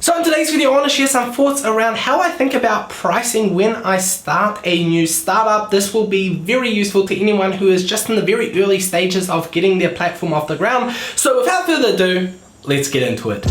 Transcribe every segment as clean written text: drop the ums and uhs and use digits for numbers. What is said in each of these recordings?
So in today's video, I want to share some thoughts around how I think about pricing when I start a new startup. This will be very useful to anyone who is just in the very early stages of getting their platform off the ground. So without further ado, let's get into it.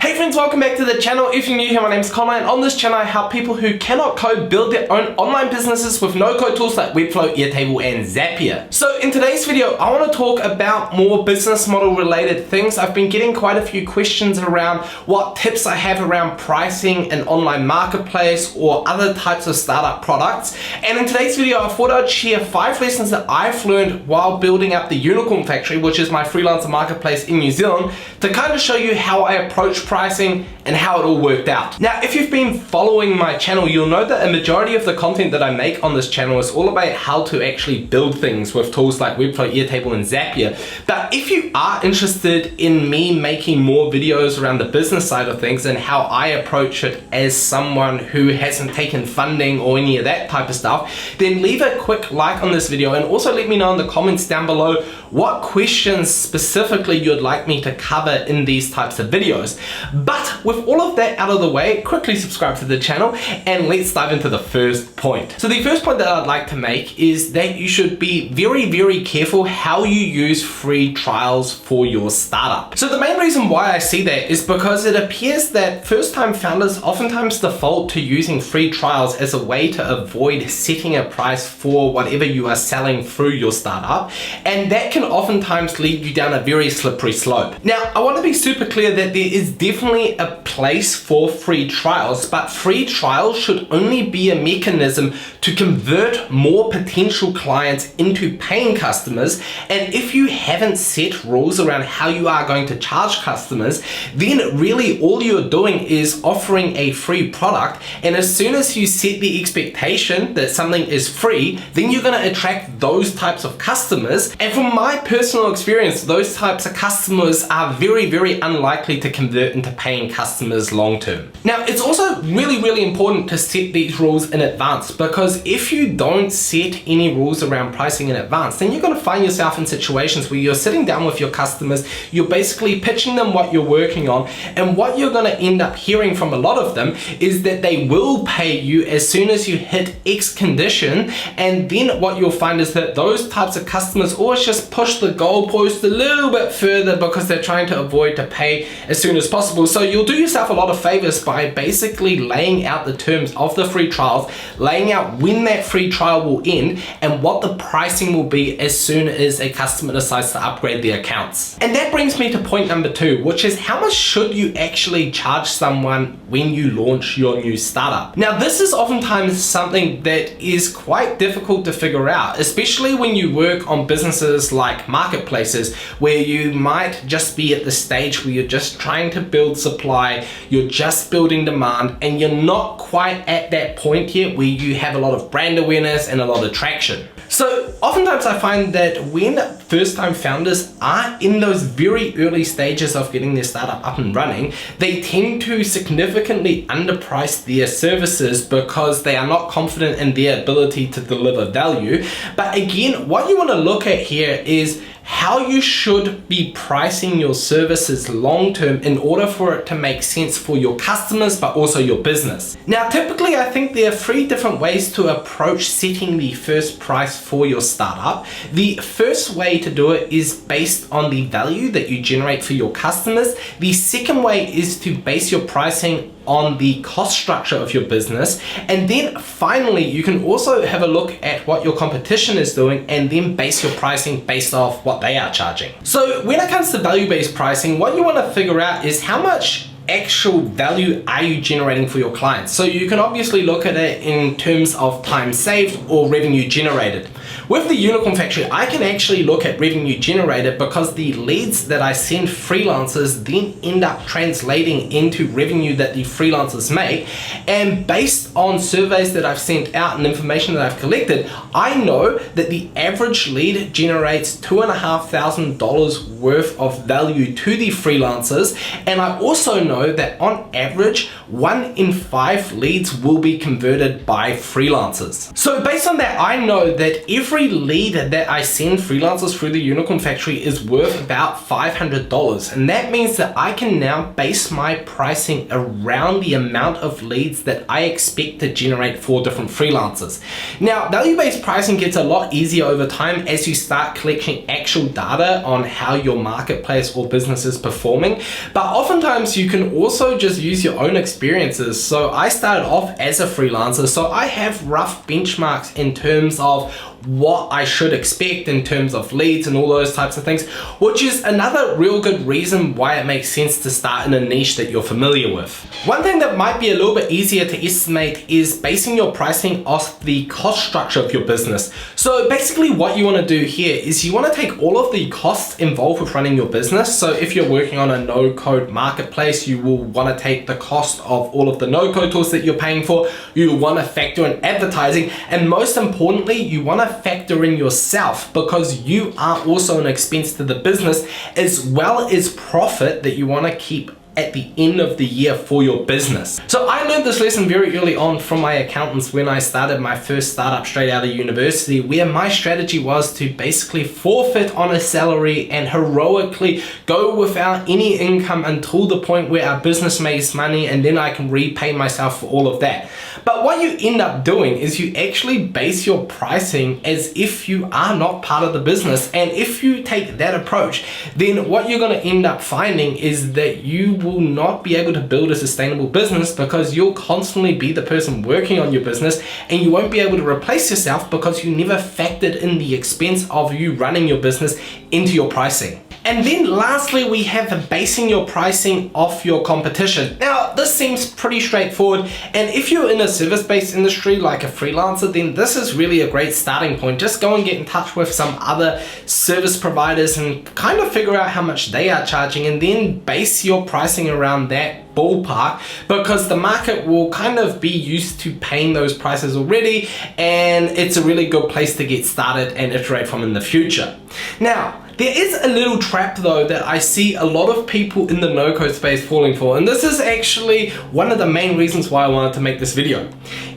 Hey friends, welcome back to the channel. If you're new here, my name is Connor, and on this channel I help people who cannot code build their own online businesses with no-code tools like Webflow, Airtable, and Zapier. So in today's video, I want to talk about more business model related things. I've been getting quite a few questions around what tips I have around pricing an online marketplace or other types of startup products. And in today's video, I thought I'd share 5 lessons that I've learned while building up the Unicorn Factory, which is my freelancer marketplace in New Zealand, to kind of show you how I approach pricing and how it all worked out. Now, if you've been following my channel, you'll know that a majority of the content that I make on this channel is all about how to actually build things with tools like Webflow, Airtable, and Zapier. But if you are interested in me making more videos around the business side of things and how I approach it as someone who hasn't taken funding or any of that type of stuff, then leave a quick like on this video and also let me know in the comments down below what questions specifically you'd like me to cover in these types of videos. But with all of that out of the way, quickly subscribe to the channel and let's dive into the first point. So the first point that I'd like to make is that you should be very, very careful how you use free trials for your startup. So the main reason why I see that is because it appears that first-time founders oftentimes default to using free trials as a way to avoid setting a price for whatever you are selling through your startup, and that can oftentimes lead you down a very slippery slope. Now, I want to be super clear that there is definitely a place for free trials, but free trials should only be a mechanism to convert more potential clients into paying customers. And if you haven't set rules around how you are going to charge customers, then really all you're doing is offering a free product. And as soon as you set the expectation that something is free, then you're going to attract those types of customers. And from my personal experience, those types of customers are very, very unlikely to convert into paying customers long term. Now, it's also really, really important to set these rules in advance, because if you don't set any rules around pricing in advance, then you're going to find yourself in situations where you're sitting down with your customers, you're basically pitching them what you're working on, and what you're going to end up hearing from a lot of them is that they will pay you as soon as you hit X condition. And then what you'll find is that those types of customers always just push the goalpost a little bit further because they're trying to avoid to pay as soon as possible. So you'll do yourself a lot of favors by basically laying out the terms of the free trials, laying out when that free trial will end and what the pricing will be as soon as a customer decides to upgrade their accounts. And that brings me to point number 2, which is how much should you actually charge someone when you launch your new startup? Now, this is oftentimes something that is quite difficult to figure out, especially when you work on businesses like marketplaces, where you might just be at the stage where you're just trying to build supply, you're just building demand, and you're not quite at that point yet where you have a lot of brand awareness and a lot of traction. So oftentimes I find that when first-time founders are in those very early stages of getting their startup up and running, they tend to significantly underprice their services because they are not confident in their ability to deliver value. But again, what you want to look at here is how you should be pricing your services long term in order for it to make sense for your customers but also your business. Now, typically I think there are 3 different ways to approach setting the first price for your startup. The first way to do it is based on the value that you generate for your customers. The second way is to base your pricing on the cost structure of your business. And then finally, you can also have a look at what your competition is doing and then base your pricing based off what they are charging. So when it comes to value-based pricing, what you want to figure out is how much actual value are you generating for your clients. So you can obviously look at it in terms of time saved or revenue generated. With the Unicorn Factory, I can actually look at revenue generated because the leads that I send freelancers then end up translating into revenue that the freelancers make. And based on surveys that I've sent out and information that I've collected, I know that the average lead generates $2,500 worth of value to the freelancers. And I also know know that on average, 1 in 5 leads will be converted by freelancers. So based on that, I know that every lead that I send freelancers through the Unicorn Factory is worth about $500. And that means that I can now base my pricing around the amount of leads that I expect to generate for different freelancers. Now, value-based pricing gets a lot easier over time as you start collecting actual data on how your marketplace or business is performing. But oftentimes you can also just use your own experiences. So I started off as a freelancer, so I have rough benchmarks in terms of what I should expect in terms of leads and all those types of things, which is another real good reason why it makes sense to start in a niche that you're familiar with. One thing that might be a little bit easier to estimate is basing your pricing off the cost structure of your business. So basically what you want to do here is you want to take all of the costs involved with running your business. So if you're working on a no-code marketplace, you will want to take the cost of all of the no-code tools that you're paying for. You want to factor in advertising, and most importantly, you want to factor in yourself, because you are also an expense to the business as well as profit that you want to keep at the end of the year for your business. So I learned this lesson very early on from my accountants when I started my first startup straight out of university, where my strategy was to basically forfeit on a salary and heroically go without any income until the point where our business makes money, and then I can repay myself for all of that. But what you end up doing is you actually base your pricing as if you are not part of the business. And if you take that approach, then what you're going to end up finding is that you will not be able to build a sustainable business, because you'll constantly be the person working on your business, and you won't be able to replace yourself because you never factored in the expense of you running your business into your pricing. And then lastly, we have basing your pricing off your competition. Now, this seems pretty straightforward, and if you're in a service-based industry like a freelancer, then this is really a great starting point. Just go and get in touch with some other service providers and kind of figure out how much they are charging, and then base your pricing around that ballpark, because the market will kind of be used to paying those prices already, and it's a really good place to get started and iterate from in the future. Now, there is a little trap though that I see a lot of people in the no-code space falling for, and this is actually one of the main reasons why I wanted to make this video.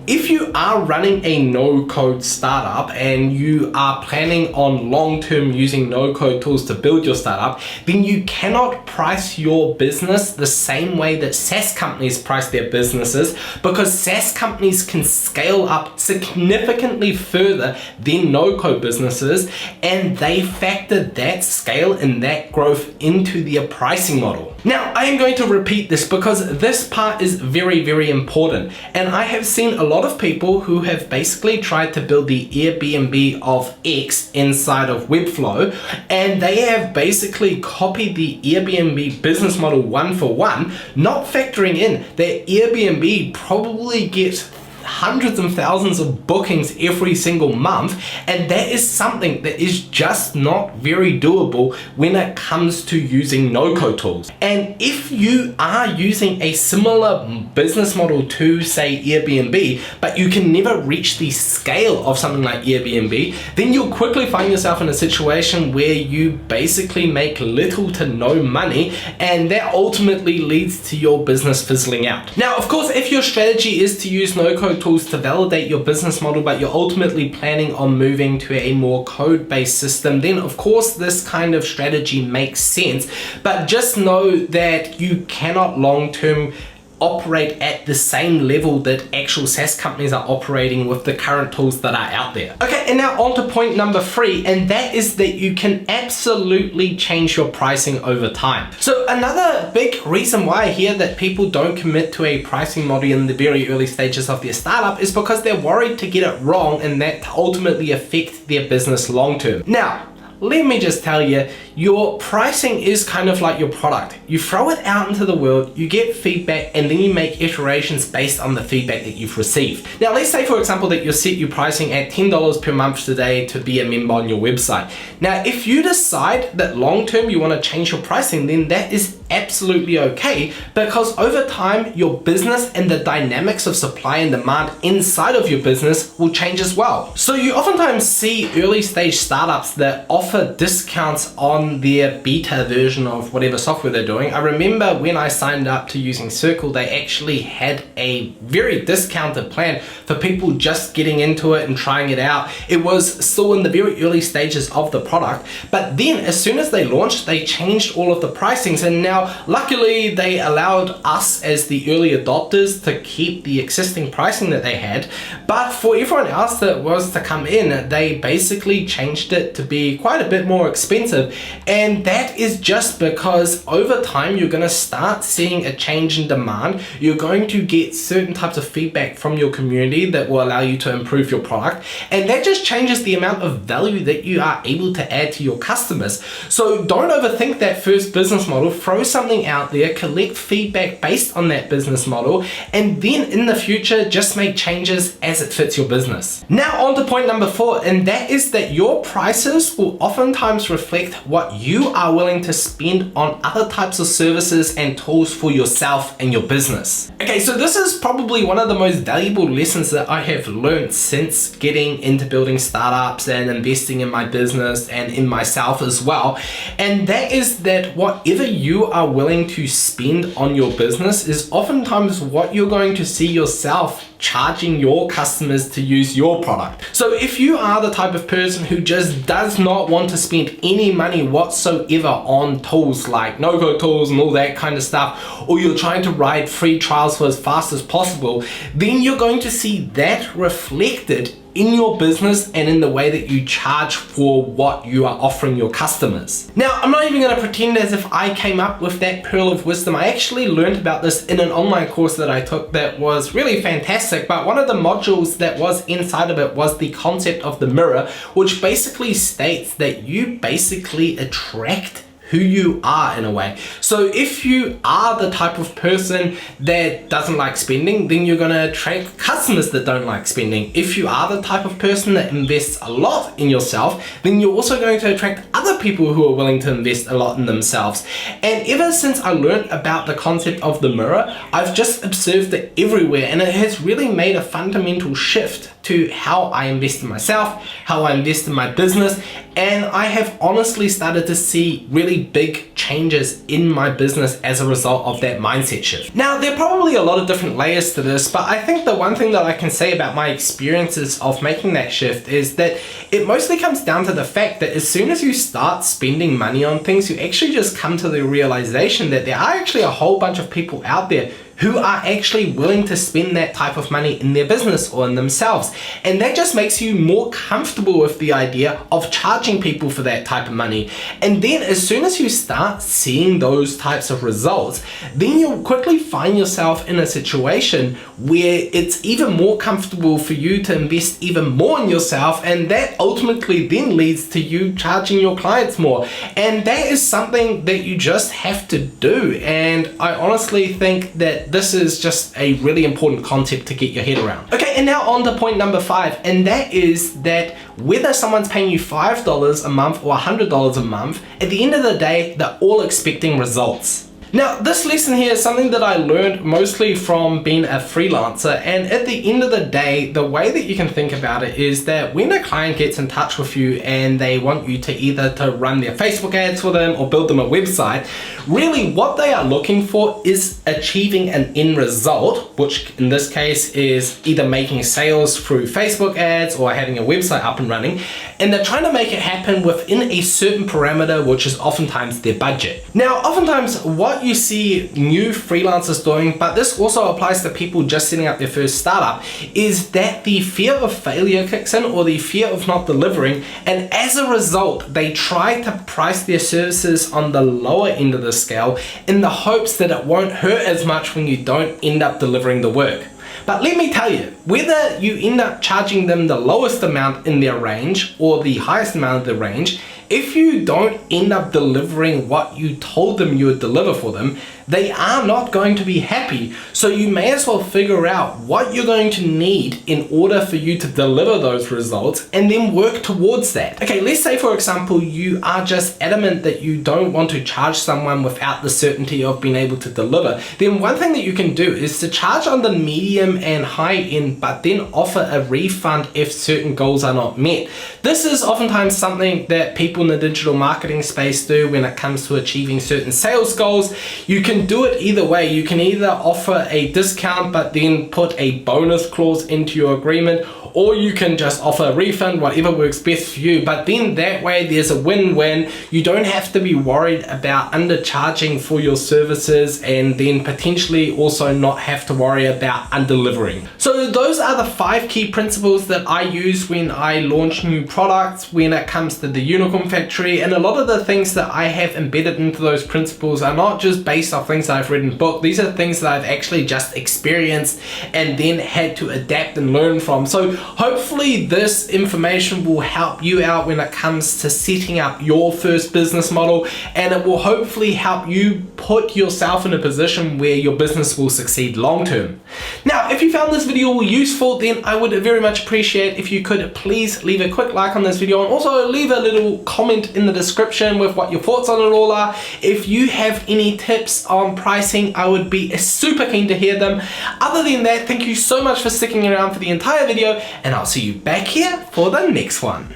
If you are running a no-code startup and you are planning on long-term using no-code tools to build your startup, then you cannot price your business the same way that SaaS companies price their businesses, because SaaS companies can scale up significantly further than no-code businesses, and they factor that scale and that growth into their pricing model. Now, I am going to repeat this because this part is very, very important, and I have seen a lot of people who have basically tried to build the Airbnb of X inside of Webflow, and they have basically copied the Airbnb business model one for one, not factoring in that Airbnb probably gets hundreds and thousands of bookings every single month, and that is something that is just not very doable when it comes to using no-code tools. And if you are using a similar business model to, say, Airbnb, but you can never reach the scale of something like Airbnb, then you'll quickly find yourself in a situation where you basically make little to no money, and that ultimately leads to your business fizzling out. Now, of course, if your strategy is to use no-code tools to validate your business model, but you're ultimately planning on moving to a more code-based system, then of course this kind of strategy makes sense. But just know that you cannot long-term operate at the same level that actual SaaS companies are operating with the current tools that are out there. Okay, and now on to point number 3, and that is that you can absolutely change your pricing over time. So another big reason why I hear that people don't commit to a pricing model in the very early stages of their startup is because they're worried to get it wrong and that ultimately affect their business long term. Now, let me just tell you, your pricing is kind of like your product. You throw it out into the world, you get feedback, and then you make iterations based on the feedback that you've received. Now, let's say, for example, that you set your pricing at $10 per month today to be a member on your website. Now, if you decide that long-term you want to change your pricing, then that is absolutely okay, because over time your business and the dynamics of supply and demand inside of your business will change as well. So you oftentimes see early stage startups that offer discounts on their beta version of whatever software they're doing. I remember when I signed up to using Circle, they actually had a very discounted plan for people just getting into it and trying it out. It was still in the very early stages of the product, but then as soon as they launched, they changed all of the pricings, and now luckily they allowed us as the early adopters to keep the existing pricing that they had, but for everyone else that was to come in, they basically changed it to be quite a bit more expensive. And that is just because over time you're going to start seeing a change in demand. You're going to get certain types of feedback from your community that will allow you to improve your product, and that just changes the amount of value that you are able to add to your customers. So don't overthink that first business model. Throw something out there, collect feedback based on that business model, and then in the future just make changes as it fits your business. Now on to point number 4, and that is that your prices will oftentimes reflect what you are willing to spend on other types of services and tools for yourself and your business. Okay, so this is probably one of the most valuable lessons that I have learned since getting into building startups and investing in my business and in myself as well. And that is that whatever you are willing to spend on your business is oftentimes what you're going to see yourself charging your customers to use your product. So if you are the type of person who just does not want to spend any money whatsoever on tools like no-code tools and all that kind of stuff, or you're trying to ride free trials for as fast as possible, then you're going to see that reflected in your business and in the way that you charge for what you are offering your customers. Now, I'm not even going to pretend as if I came up with that pearl of wisdom. I actually learned about this in an online course that I took that was really fantastic, but one of the modules that was inside of it was the concept of the mirror, which basically states that you basically attract who you are in a way. So if you are the type of person that doesn't like spending, then you're gonna attract customers that don't like spending. If you are the type of person that invests a lot in yourself, then you're also going to attract other people who are willing to invest a lot in themselves. And ever since I learned about the concept of the mirror, I've just observed it everywhere, and it has really made a fundamental shift to how I invest in myself, how I invest in my business, and I have honestly started to see really big changes in my business as a result of that mindset shift. Now, there are probably a lot of different layers to this, but I think the one thing that I can say about my experiences of making that shift is that it mostly comes down to the fact that as soon as you start spending money on things, you actually just come to the realization that there are actually a whole bunch of people out there who are actually willing to spend that type of money in their business or in themselves. And that just makes you more comfortable with the idea of charging people for that type of money. And then as soon as you start seeing those types of results, then you'll quickly find yourself in a situation where it's even more comfortable for you to invest even more in yourself, and that ultimately then leads to you charging your clients more. And that is something that you just have to do. And I honestly think that this is just a really important concept to get your head around. Okay, and now on to point number 5, and that is that whether someone's paying you $5 a month or $100 a month, at the end of the day, they're all expecting results. Now, this lesson here is something that I learned mostly from being a freelancer, and at the end of the day, the way that you can think about it is that when a client gets in touch with you and they want you to either to run their Facebook ads for them or build them a website, really what they are looking for is achieving an end result, which in this case is either making sales through Facebook ads or having a website up and running, and they're trying to make it happen within a certain parameter, which is oftentimes their budget. Now, oftentimes what you see new freelancers doing, but this also applies to people just setting up their first startup, is that the fear of failure kicks in, or the fear of not delivering, and as a result they try to price their services on the lower end of the scale in the hopes that it won't hurt as much when you don't end up delivering the work. But let me tell you, whether you end up charging them the lowest amount in their range or the highest amount of the range, if you don't end up delivering what you told them you would deliver for them, they are not going to be happy. So you may as well figure out what you're going to need in order for you to deliver those results and then work towards that. Okay, let's say for example, you are just adamant that you don't want to charge someone without the certainty of being able to deliver. Then one thing that you can do is to charge on the medium and high end, but then offer a refund if certain goals are not met. This is oftentimes something that people in the digital marketing space do when it comes to achieving certain sales goals. You can do it either way. You can either offer a discount but then put a bonus clause into your agreement, or you can just offer a refund, whatever works best for you. But then that way there's a win-win. You don't have to be worried about undercharging for your services and then potentially also not have to worry about undelivering. So those are the 5 key principles that I use when I launch new products when it comes to the Unicorn Factory. And a lot of the things that I have embedded into those principles are not just based off things that I've read in book. These are things that I've actually just experienced and then had to adapt and learn from. So hopefully this information will help you out when it comes to setting up your first business model, and it will hopefully help you put yourself in a position where your business will succeed long term. Now, if you found this video useful, then I would very much appreciate if you could please leave a quick like on this video and also leave a little comment in the description with what your thoughts on it all are. If you have any tips on pricing, I would be super keen to hear them. Other than that, thank you so much for sticking around for the entire video, and I'll see you back here for the next one.